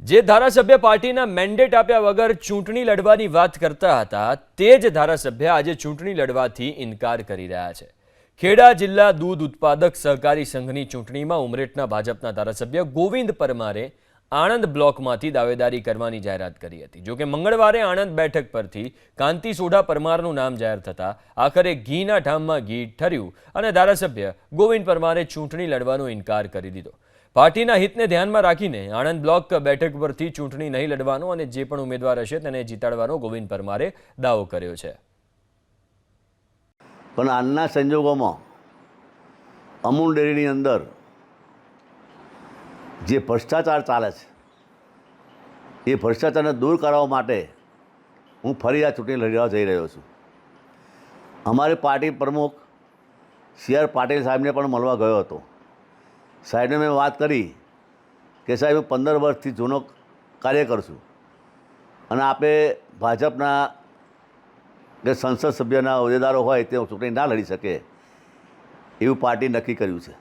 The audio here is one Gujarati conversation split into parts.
જે ધારાસભ્ય પાર્ટીના મેન્ડેટ આપ્યા વગર ચૂંટણી લડવાની વાત કરતા હતા તે જ ધારાસભ્ય આજે ચૂંટણી લડવાથી ઇનકાર કરી રહ્યા છે। ખેડા જિલ્લા દૂધ ઉત્પાદક સહકારી સંઘની ચૂંટણીમાં ઉમરેઠના ભાજપના ધારાસભ્ય ગોવિંદ પરમારે આણંદ બ્લોકમાંથી દાવેદારી કરવાની જાહેરાત કરી હતી। જો કે મંગળવારે આણંદ બેઠક પરથી કાંતિ સોઢા પરમારનું નામ જાહેર થતા આખરે ઘીના ઠામમાં ઘી ઠર્યું અને ધારાસભ્ય ગોવિંદ પરમારે ચૂંટણી લડવાનો ઇનકાર કરી દીધો। પાર્ટીના હિતને ધ્યાનમાં રાખીને આણંદ બ્લોક બેઠક પરથી ચૂંટણી નહીં લડવાનો અને જે પણ ઉમેદવાર હશે તેને જીતાડવાનો ગોવિંદ પરમારે દાવો કર્યો છે। પણ આજના સંજોગોમાં અમૂલ ડેરીની અંદર જે ભ્રષ્ટાચાર ચાલે છે એ ભ્રષ્ટાચારને દૂર કરવા માટે હું ફરી આ ચૂંટણી લડવા જઈ રહ્યો છું। અમારી પાર્ટી પ્રમુખ સી આર પાટીલ સાહેબને પણ મળવા ગયો હતો। સાહેબને મેં વાત કરી કે સાહેબ 15 વર્ષથી જૂનો કાર્યકર છું અને આપે ભાજપના જે સંસદ સભ્યના હોદ્દેદારો હોય તે ચૂંટણી ના લડી શકે એવું પાર્ટી નક્કી કર્યું છે।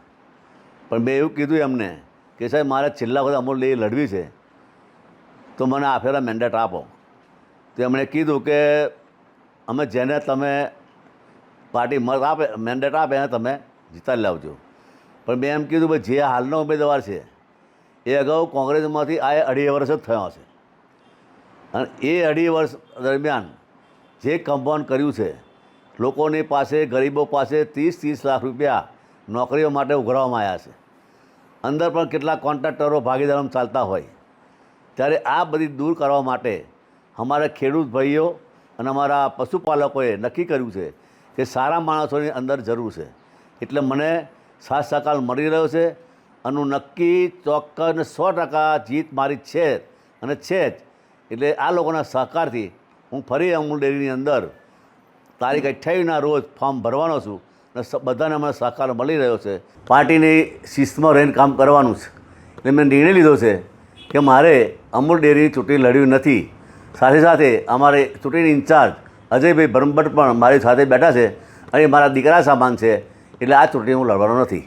પણ મેં એવું કીધું એમને કે સાહેબ મારે છેલ્લા વખત અમૂલ ડેરી લડવી છે તો મને આપેલા મેન્ડેટ આપો। તો એમણે કીધું કે અમે જેને તમે પાર્ટી મત આપે મેન્ડેટ આપે એને તમે જીતાડી લાવજો। પણ મેં એમ કીધું ભાઈ જે હાલનો ઉમેદવાર છે એ અગાઉ કોંગ્રેસમાંથી આ 2.5 વર્ષ જ થયો છે અને એ 2.5 વર્ષ દરમિયાન જે કમ્પાઉન્ડ કર્યું છે લોકોની પાસે ગરીબો પાસે 30-30 લાખ રૂપિયા નોકરીઓ માટે ઉઘરાવવામાં આવ્યા છે। અંદર પણ કેટલાક કોન્ટ્રાક્ટરો ભાગીદારો ચાલતા હોય ત્યારે આ બધી દૂર કરવા માટે અમારા ખેડૂત ભાઈઓ અને અમારા પશુપાલકોએ નક્કી કર્યું છે કે સારા માણસોની અંદર જરૂર છે। એટલે મને સાથ સહકાર મળી રહ્યો છે અને નક્કી ચોક્કસ 100% જીત મારી છે અને છે જ। એટલે આ લોકોના સહકારથી હું ફરી અમૂલ ડેરીની અંદર તારીખ 28ના રોજ ફોર્મ ભરવાનો છું અને બધાને મને સહકાર મળી રહ્યો છે। પાર્ટીની શિસ્તમાં રહીને કામ કરવાનું છે એટલે મેં નિર્ણય લીધો છે કે મારે અમૂલ ડેરીની ચૂંટણી લડવી નથી। સાથે સાથે અમારે ચૂંટણી ઇન્ચાર્જ અજયભાઈ બ્રહ્મભટ્ટ પણ મારી સાથે બેઠા છે અને મારા દીકરા સામાન છે એટલે આ ચૂંટણી હું લડવાનો નથી।